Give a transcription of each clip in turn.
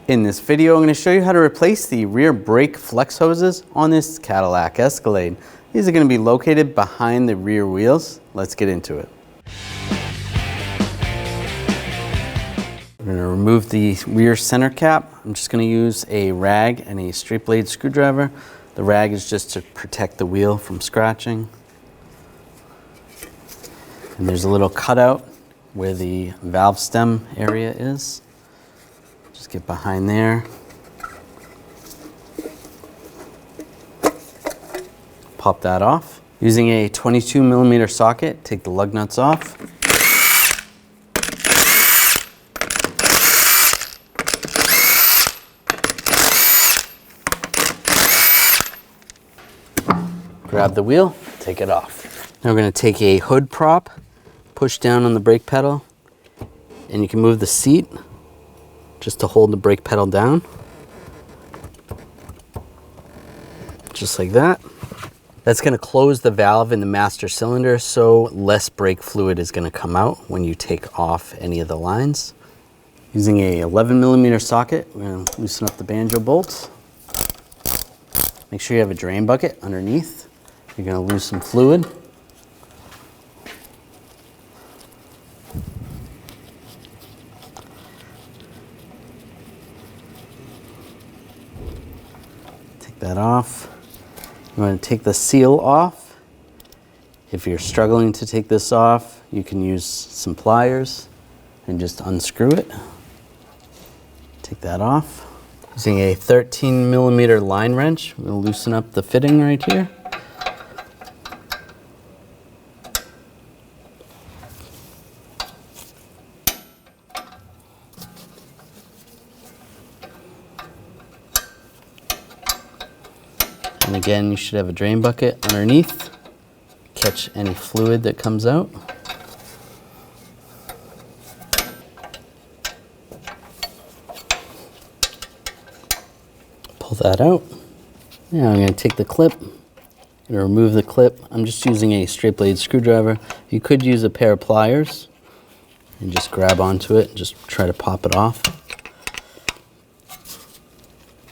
In this video, I'm going to show you how to replace the rear brake flex hoses on this Cadillac Escalade. These are going to be located behind the rear wheels. Let's get into it. I'm going to remove the rear center cap. I'm just going to use a rag and a straight blade screwdriver. The rag is just to protect the wheel from scratching. And there's a little cutout where the valve stem area is. Just get behind there. Pop that off. Using a 22mm socket, take the lug nuts off. Grab the wheel, take it off. Now we're going to take a hood prop, push down on the brake pedal, and you can move the seat just to hold the brake pedal down. Just like that. That's going to close the valve in the master cylinder, so less brake fluid is going to come out when you take off any of the lines. Using a 11mm socket, we're going to loosen up the banjo bolts. Make sure you have a drain bucket underneath. You're going to lose some fluid. Take that off. You want to take the seal off. If you're struggling to take this off, you can use some pliers and just unscrew it. Take that off. Using a 13mm line wrench, we'll loosen up the fitting right here. And again, you should have a drain bucket underneath. Catch any fluid that comes out. Pull that out. Now I'm going to take the clip. I'm going to remove the clip. I'm just using a straight blade screwdriver. You could use a pair of pliers and just grab onto it and just try to pop it off.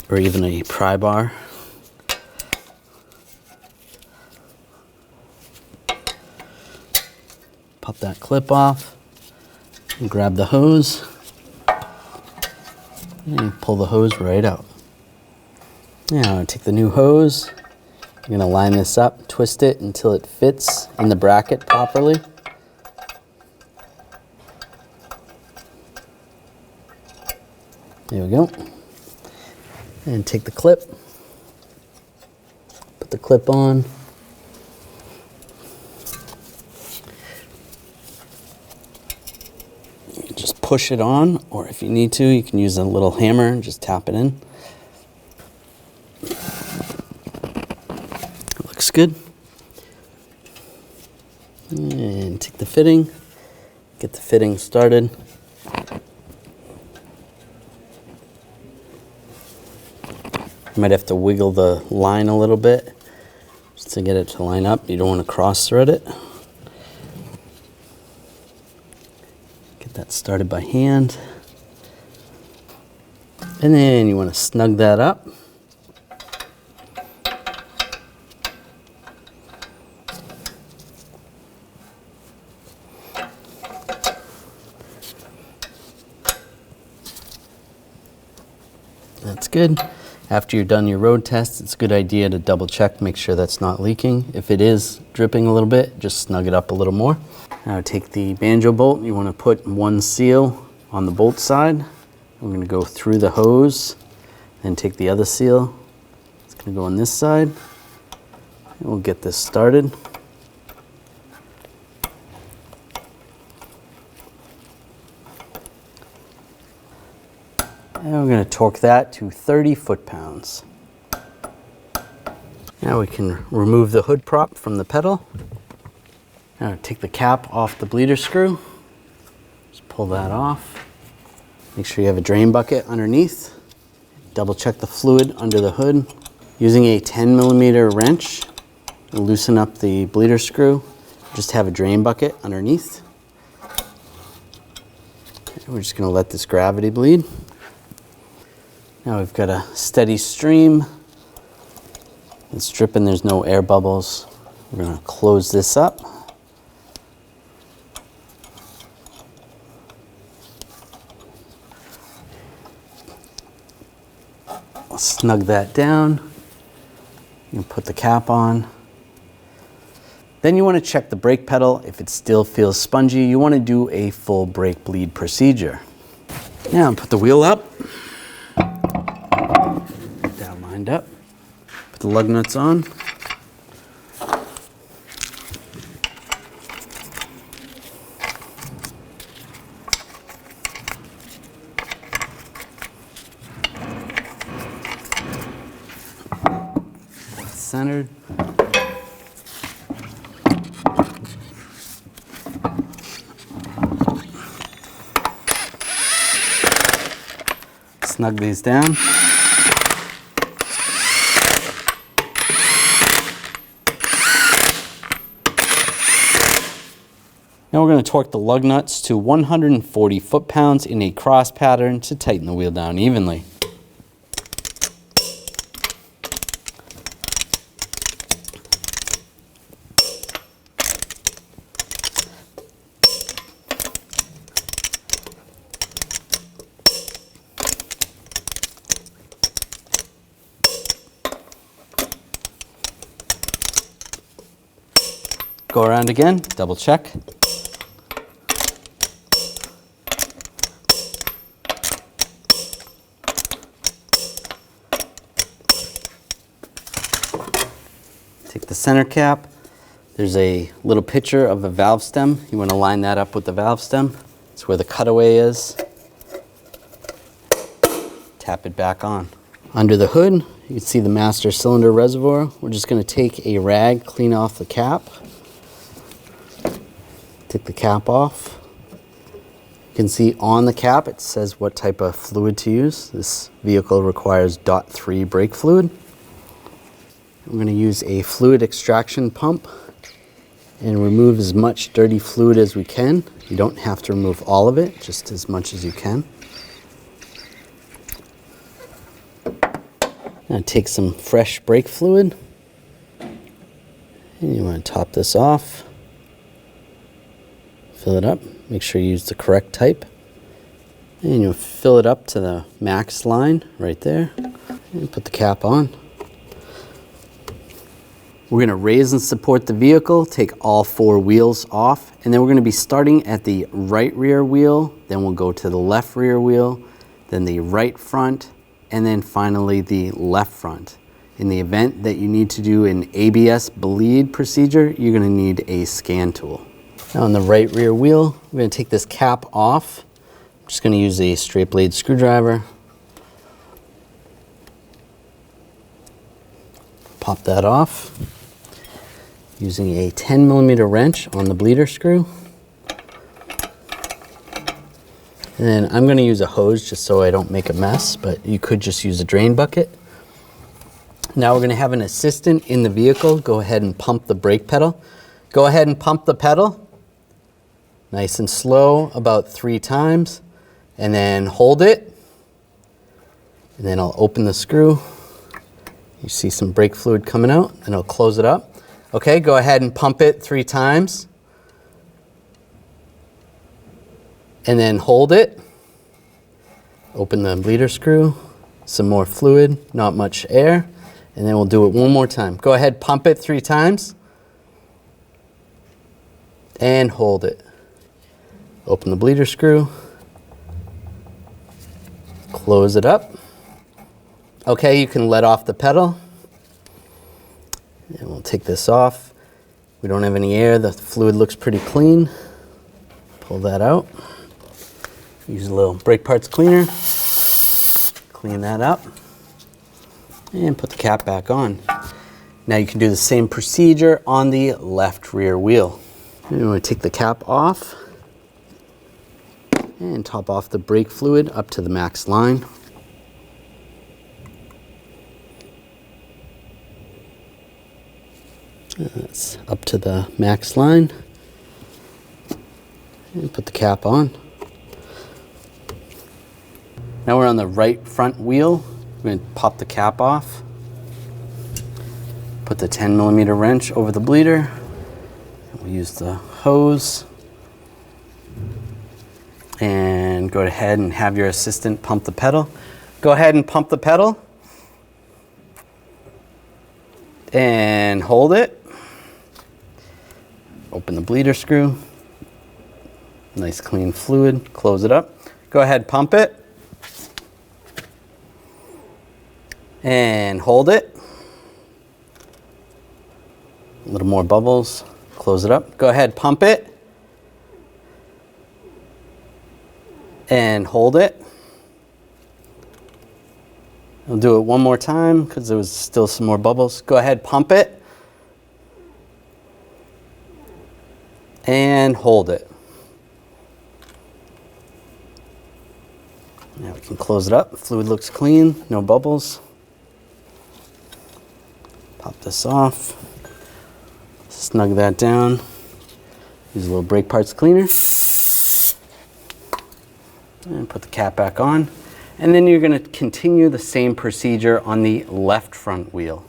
Or even a pry bar. Pop that clip off and grab the hose and pull the hose right out. Now take the new hose, you're going to line this up, twist it until it fits in the bracket properly. There we go. And take the clip, put the clip on. Just push it on, or if you need to, you can use a little hammer and just tap it in. Looks good. And take the fitting, get the fitting started. You might have to wiggle the line a little bit just to get it to line up. You don't want to cross thread it. That started by hand, and then you want to snug that up. That's good. After you're done your road test, it's a good idea to double check, make sure that's not leaking. If it is dripping a little bit, just snug it up a little more. Now take the banjo bolt. You want to put one seal on the bolt side. I'm going to go through the hose, then take the other seal. It's going to go on this side. And we'll get this started. And we're going to torque that to 30 foot-pounds. Now we can remove the hood prop from the pedal. Now take the cap off the bleeder screw. Just pull that off. Make sure you have a drain bucket underneath. Double check the fluid under the hood. Using a 10mm wrench, loosen up the bleeder screw. Just have a drain bucket underneath. We're just going to let this gravity bleed. Now we've got a steady stream. It's dripping, there's no air bubbles. We're gonna close this up. I'll snug that down. You can put the cap on. Then you want to check the brake pedal. If it still feels spongy, you want to do a full brake bleed procedure. Now put the wheel up. Get that lined up. Put the lug nuts on. Centered. Snug these down. Now we're going to torque the lug nuts to 140 foot-pounds in a cross pattern to tighten the wheel down evenly. Go around again, double check. Take the center cap. There's a little picture of a valve stem. You want to line that up with the valve stem. It's where the cutaway is. Tap it back on. Under the hood, you can see the master cylinder reservoir. We're just going to take a rag, clean off the cap. Take the cap off. You can see on the cap it says what type of fluid to use. This vehicle requires .3 brake fluid. I'm going to use a fluid extraction pump and remove as much dirty fluid as we can. You don't have to remove all of it, just as much as you can. Now take some fresh brake fluid and you want to top this off. Fill it up, make sure you use the correct type. And you'll fill it up to the max line right there. And put the cap on. We're going to raise and support the vehicle, take all 4 wheels off, and then we're going to be starting at the right rear wheel, then we'll go to the left rear wheel, then the right front, and then finally the left front. In the event that you need to do an ABS bleed procedure, you're going to need a scan tool. Now on the right rear wheel, we're going to take this cap off. I'm just going to use a straight blade screwdriver. Pop that off using a 10mm wrench on the bleeder screw. And then I'm going to use a hose just so I don't make a mess, but you could just use a drain bucket. Now we're going to have an assistant in the vehicle. Go ahead and pump the brake pedal. Go ahead and pump the pedal. Nice and slow, about 3 times, and then hold it. And then I'll open the screw. You see some brake fluid coming out, and I'll close it up. Okay, go ahead and pump it 3 times. And then hold it. Open the bleeder screw, some more fluid, not much air, and then we'll do it one more time. Go ahead, pump it 3 times, and hold it. Open the bleeder screw, close it up. Okay, you can let off the pedal. And we'll take this off. We don't have any air, the fluid looks pretty clean. Pull that out. Use a little brake parts cleaner. Clean that up. And put the cap back on. Now you can do the same procedure on the left rear wheel. And you want to take the cap off and top off the brake fluid up to the max line. That's up to the max line. And put the cap on. Now we're on the right front wheel. going to pop the cap off. Put the 10mm wrench over the bleeder. We'll use the hose. And go ahead and have your assistant pump the pedal. Go ahead and pump the pedal. And hold it. Open the bleeder screw. Nice clean fluid. Close it up. Go ahead, pump it. And hold it. A little more bubbles. Close it up. Go ahead, pump it. And hold it. I'll do it one more time because there was still some more bubbles. Go ahead, pump it. And hold it. Now we can close it up. Fluid looks clean, no bubbles. Pop this off. Snug that down. Use a little brake parts cleaner. And put the cap back on. And then you're going to continue the same procedure on the left front wheel.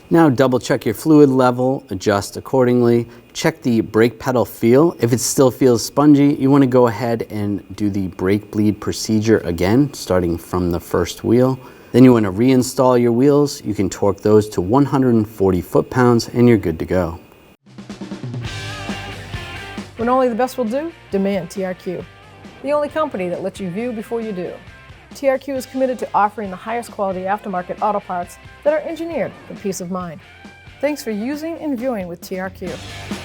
Now double check your fluid level, adjust accordingly. Check the brake pedal feel. If it still feels spongy, you want to go ahead and do the brake bleed procedure again, starting from the first wheel. Then you want to reinstall your wheels. You can torque those to 140 foot-pounds and you're good to go. When only the best will do, demand TRQ. The only company that lets you view before you do. TRQ is committed to offering the highest quality aftermarket auto parts that are engineered for peace of mind. Thanks for using and viewing with TRQ.